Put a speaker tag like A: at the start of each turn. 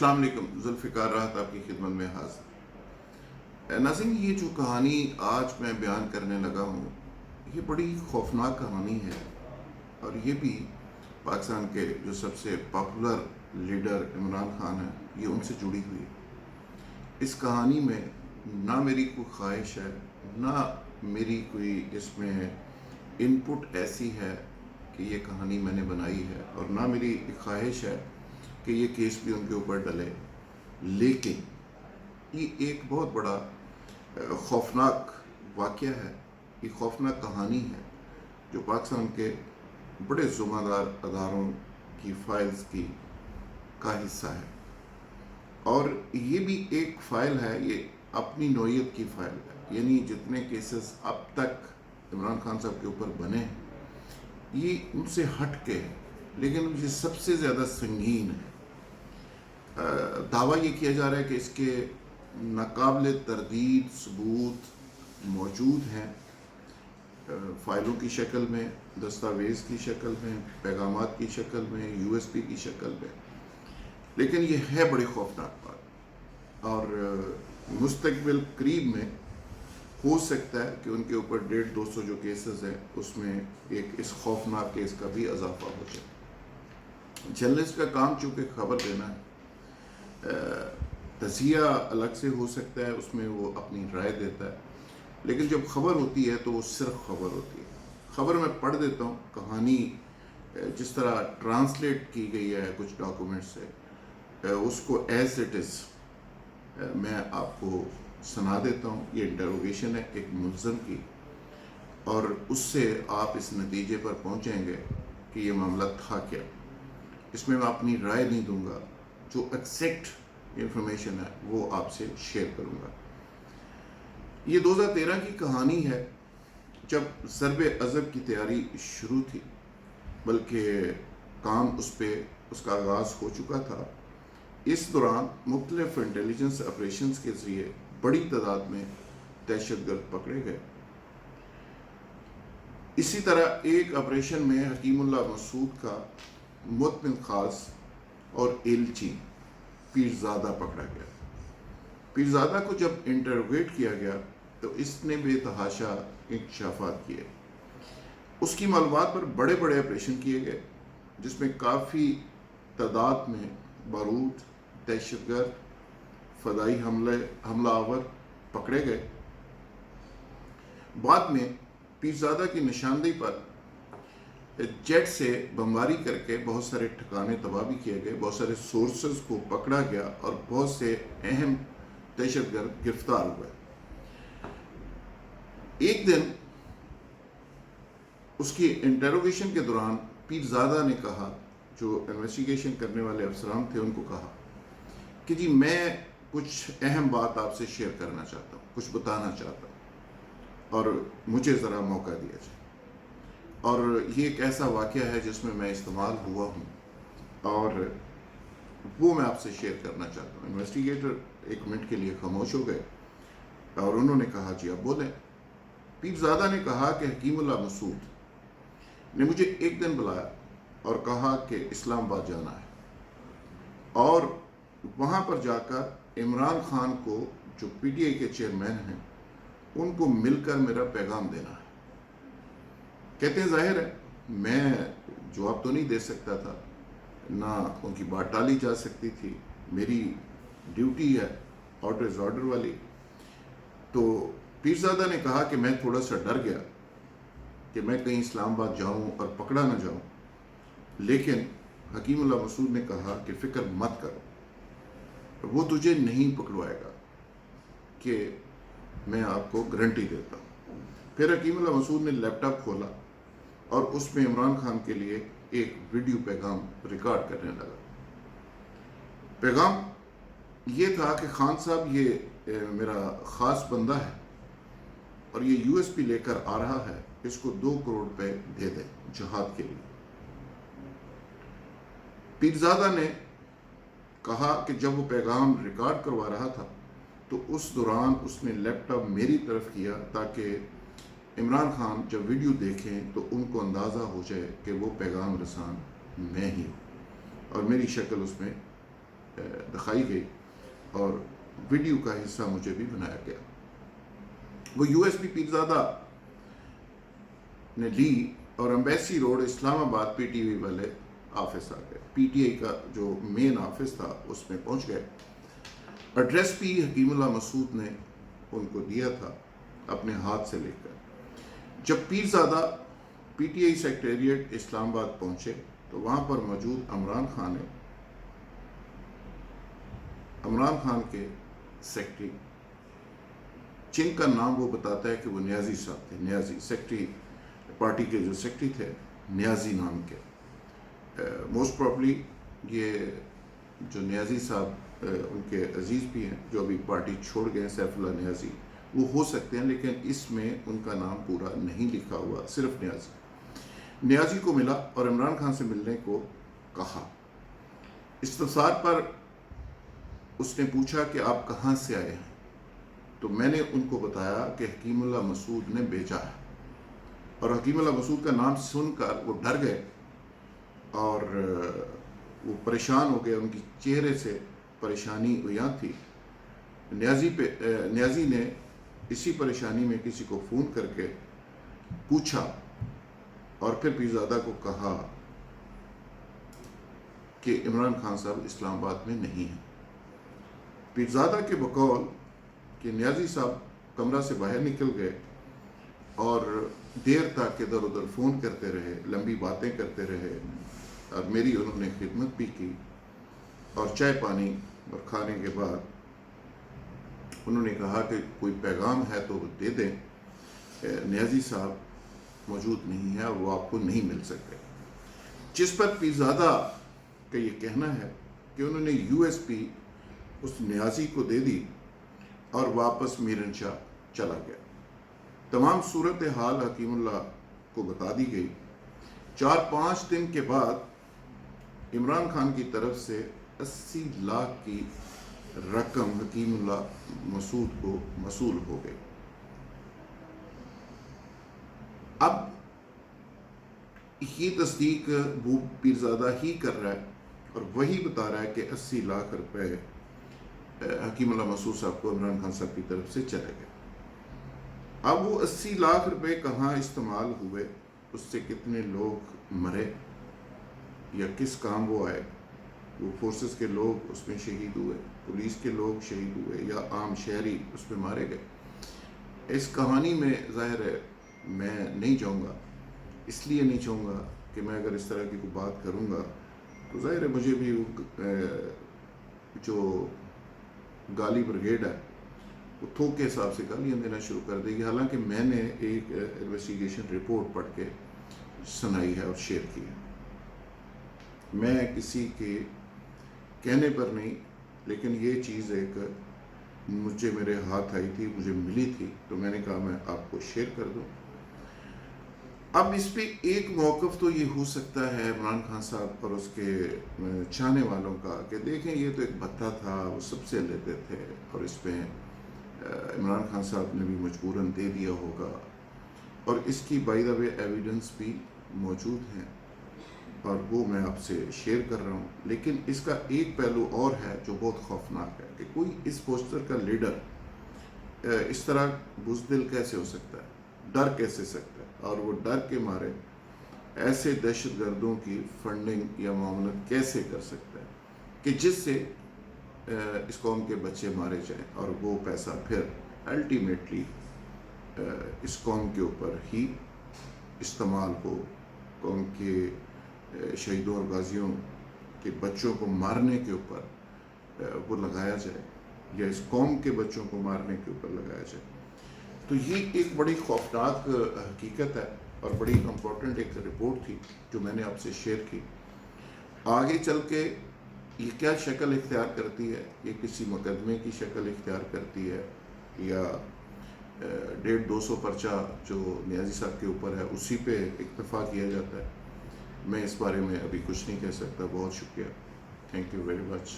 A: السلام علیکم، ذوالفقار راحت آپ کی خدمت میں حاضر۔ ناظرین، یہ جو کہانی آج میں بیان کرنے لگا ہوں، یہ بڑی خوفناک کہانی ہے، اور یہ بھی پاکستان کے جو سب سے پاپولر لیڈر عمران خان ہیں، یہ ان سے جڑی ہوئی ہے۔ اس کہانی میں نہ میری کوئی خواہش ہے، نہ میری کوئی اس میں ان پٹ ایسی ہے کہ یہ کہانی میں نے بنائی ہے، اور نہ میری خواہش ہے کہ یہ کیس بھی ان کے اوپر ڈلے، لیکن یہ ایک بہت بڑا خوفناک واقعہ ہے، یہ خوفناک کہانی ہے جو پاکستان کے بڑے ذمہ دار اداروں کی فائلز کا حصہ ہے، اور یہ بھی ایک فائل ہے، یہ اپنی نوعیت کی فائل ہے، یعنی جتنے کیسز اب تک عمران خان صاحب کے اوپر بنے ہیں یہ ان سے ہٹ کے ہے، لیکن یہ سب سے زیادہ سنگین ہے۔ دعویٰ یہ کیا جا رہا ہے کہ اس کے ناقابل تردید ثبوت موجود ہیں، فائلوں کی شکل میں، دستاویز کی شکل میں، پیغامات کی شکل میں، یو ایس پی کی شکل میں، لیکن یہ ہے بڑی خوفناک بات، اور مستقبل قریب میں ہو سکتا ہے کہ ان کے اوپر 150-200 جو کیسز ہیں اس میں ایک اس خوفناک کیس کا بھی اضافہ ہو جائے۔ جرنلسٹ کا کام چونکہ خبر دینا ہے، تجزیہ الگ سے ہو سکتا ہے، اس میں وہ اپنی رائے دیتا ہے، لیکن جب خبر ہوتی ہے تو وہ صرف خبر ہوتی ہے۔ خبر میں پڑھ دیتا ہوں، کہانی جس طرح ٹرانسلیٹ کی گئی ہے کچھ ڈاکومنٹ سے، اس کو ایز اٹ از میں آپ کو سنا دیتا ہوں۔ یہ انٹروگیشن ہے ایک ملزم کی، اور اس سے آپ اس نتیجے پر پہنچیں گے کہ یہ معاملہ تھا کیا۔ اس میں اپنی رائے نہیں دوں گا، جو ایگزیکٹ انفارمیشن ہے وہ آپ سے شیئر کروں گا۔ یہ 2013 کی کہانی ہے، جب ضرب عضب کی تیاری شروع تھی، بلکہ کام اس کا آغاز ہو چکا تھا۔ اس دوران مختلف انٹیلیجنس آپریشنز کے ذریعے بڑی تعداد میں دہشت گرد پکڑے گئے۔ اسی طرح ایک آپریشن میں حکیم اللہ مسعود کا مطمئن خاص اور ایلچی پیرزادہ پکڑا گیا۔ پیرزادہ کو جب انٹروگیٹ کیا گیا تو اس نے بے تحاشا انکشافات کیے۔ اس کی معلومات پر بڑے بڑے آپریشن کیے گئے، جس میں کافی تعداد میں بارود، دہشت گرد، فضائی حملہ آور پکڑے گئے۔ بعد میں پیرزادہ کی نشاندہی پر جیٹ سے بمباری کر کے بہت سارے ٹھکانے تباہ بھی کیے گئے، بہت سارے سورسز کو پکڑا گیا، اور بہت سے اہم دہشت گرد گرفتار ہوئے۔ ایک دن اس کی انٹروگیشن کے دوران پیرزادہ نے کہا، جو انویسٹیگیشن کرنے والے افسران تھے ان کو کہا کہ جی میں کچھ اہم بات آپ سے شیئر کرنا چاہتا ہوں، کچھ بتانا چاہتا ہوں، اور مجھے ذرا موقع دیا جائے۔ اور یہ ایک ایسا واقعہ ہے جس میں استعمال ہوا ہوں، اور وہ میں آپ سے شیئر کرنا چاہتا ہوں۔ انویسٹیگیٹر ایک منٹ کے لیے خاموش ہو گئے، اور انہوں نے کہا جی آپ بولیں۔ پیرزادہ نے کہا کہ حکیم اللہ مسعود نے مجھے ایک دن بلایا اور کہا کہ اسلام آباد جانا ہے، اور وہاں پر جا کر عمران خان کو، جو پی ٹی آئی کے چیئرمین ہیں، ان کو مل کر میرا پیغام دینا ہے۔ کہتے ہیں ظاہر ہے میں جواب تو نہیں دے سکتا تھا، نہ ان کی بات ٹالی جا سکتی تھی، میری ڈیوٹی ہے آرڈر از آرڈر والی۔ تو پیرزادہ نے کہا کہ میں تھوڑا سا ڈر گیا کہ میں کہیں اسلام آباد جاؤں اور پکڑا نہ جاؤں، لیکن حکیم اللہ مسعود نے کہا کہ فکر مت کرو، وہ تجھے نہیں پکڑوائے گا، کہ میں آپ کو گارنٹی دیتا ہوں۔ پھر حکیم اللہ مسعود نے لیپ ٹاپ کھولا اور اس میں عمران خان کے لیے ایک ویڈیو پیغام ریکارڈ کرنے لگا۔ پیغام یہ تھا کہ خان صاحب یہ میرا خاص بندہ ہے، اور یہ یو ایس پی لے کر آ رہا ہے، اس کو 2 کروڑ روپے دے دیں جہاد کے لیے۔ پیرزادہ نے کہا کہ جب وہ پیغام ریکارڈ کروا رہا تھا تو اس دوران اس نے لیپ ٹاپ میری طرف کیا، تاکہ عمران خان جب ویڈیو دیکھیں تو ان کو اندازہ ہو جائے کہ وہ پیغام رسان میں ہی ہوں، اور میری شکل اس میں دکھائی گئی اور ویڈیو کا حصہ مجھے بھی بنایا گیا۔ وہ USB پیرزادہ نے لی اور ایمبیسی روڈ اسلام آباد PTV والے آفس آ گئے۔ PTI کا جو مین آفس تھا اس میں پہنچ گئے۔ ایڈریس بھی حکیم اللہ مسعود نے ان کو دیا تھا اپنے ہاتھ سے لے کر۔ جب پیرزادہ PTI سیکریٹریٹ اسلام آباد پہنچے تو وہاں پر موجود عمران خان کے سیکرٹری، جن کا نام وہ بتاتا ہے کہ وہ نیازی صاحب تھے، نیازی سیکرٹری، پارٹی کے جو سیکرٹری تھے نیازی نام کے۔ موسٹ پرابلی یہ جو نیازی صاحب ان کے عزیز بھی ہیں جو ابھی پارٹی چھوڑ گئے ہیں، سیف اللہ نیازی، وہ ہو سکتے ہیں، لیکن اس میں ان کا نام پورا نہیں لکھا ہوا، صرف نیازی کو ملا اور عمران خان سے ملنے کو کہا۔ استفسار پر اس نے پوچھا کہ آپ کہاں سے آئے ہیں، تو میں نے ان کو بتایا کہ حکیم اللہ مسعود نے بھیجا ہے، اور حکیم اللہ مسعود کا نام سن کر وہ ڈر گئے اور وہ پریشان ہو گئے، ان کی چہرے سے پریشانی یہاں تھی۔ نیازی نے اسی پریشانی میں کسی کو فون کر کے پوچھا اور پھر پیرزادہ کو کہا کہ عمران خان صاحب اسلام آباد میں نہیں ہیں۔ پیرزادہ کے بقول کہ نیازی صاحب کمرہ سے باہر نکل گئے اور دیر تک ادھر ادھر فون کرتے رہے، لمبی باتیں کرتے رہے، اور میری انہوں نے خدمت بھی کی، اور چائے پانی اور کھانے کے بعد انہوں نے کہا کہ کوئی پیغام ہے تو دے دیں، نیازی صاحب موجود نہیں ہے اور وہ آپ کو نہیں مل سکتے۔ جس پر پیرزادہ کا یہ کہنا ہے کہ انہوں نے USB اس نیازی کو دے دی اور واپس میرن شاہ چلا گیا۔ تمام صورتحال حکیم اللہ کو بتا دی گئی۔ 4-5 دن کے بعد عمران خان کی طرف سے 80 لاکھ کی رقم حکیم اللہ مسعود کو موصول ہو گئی۔ اب یہ تصدیق وہ پیرزادہ ہی کر رہا ہے اور وہی بتا رہا ہے کہ 80 لاکھ روپے حکیم اللہ مسعود صاحب کو عمران خان صاحب کی طرف سے چلے گئے۔ اب وہ 80 لاکھ روپے کہاں استعمال ہوئے، اس سے کتنے لوگ مرے یا کس کام وہ آئے، وہ فورسز کے لوگ اس میں شہید ہوئے، پولیس کے لوگ شہید ہوئے یا عام شہری اس میں مارے گئے، اس کہانی میں ظاہر ہے میں نہیں جاؤں گا۔ اس لیے نہیں چاہوں گا کہ میں اگر اس طرح کی کوئی بات کروں گا تو ظاہر ہے مجھے بھی جو گالی بریگیڈ ہے وہ تھوک کے حساب سے گالیاں دینا شروع کر دے گی، حالانکہ میں نے ایک انویسٹیگیشن رپورٹ پڑھ کے سنائی ہے اور شیئر کی ہے۔ میں کسی کے کہنے پر نہیں، لیکن یہ چیز ایک مجھے میرے ہاتھ آئی تھی، مجھے ملی تھی، تو میں نے کہا میں آپ کو شیئر کر دوں۔ اب اس پہ ایک موقف تو یہ ہو سکتا ہے عمران خان صاحب اور اس کے چاہنے والوں کا کہ دیکھیں یہ تو ایک بھتہ تھا، وہ سب سے لیتے تھے، اور اس پہ عمران خان صاحب نے بھی مجبوراً دے دیا ہوگا، اور اس کی بائی دا وے ایویڈنس بھی موجود ہیں اور وہ میں آپ سے شیئر کر رہا ہوں۔ لیکن اس کا ایک پہلو اور ہے جو بہت خوفناک ہے کہ کوئی اس پوسٹر کا لیڈر اس طرح بزدل کیسے ہو سکتا ہے، ڈر کیسے سکتا ہے، اور وہ ڈر کے مارے ایسے دہشت گردوں کی فنڈنگ یا معاملت کیسے کر سکتا ہے کہ جس سے اس قوم کے بچے مارے جائیں اور وہ پیسہ پھر الٹیمیٹلی اس قوم کے اوپر ہی استعمال ہو، قوم کے شہیدوں اور غازیوں کے بچوں کو مارنے کے اوپر وہ لگایا جائے، یا اس قوم کے بچوں کو مارنے کے اوپر لگایا جائے۔ تو یہ ایک بڑی خوفناک حقیقت ہے اور بڑی امپورٹنٹ ایک رپورٹ تھی جو میں نے آپ سے شیئر کی۔ آگے چل کے یہ کیا شکل اختیار کرتی ہے، یہ کسی مقدمے کی شکل اختیار کرتی ہے یا 150-200 پرچہ جو نیازی صاحب کے اوپر ہے اسی پہ اکتفا کیا جاتا ہے، میں اس بارے میں ابھی کچھ نہیں کہہ سکتا۔ بہت شکریہ، تھینک یو ویری مچ۔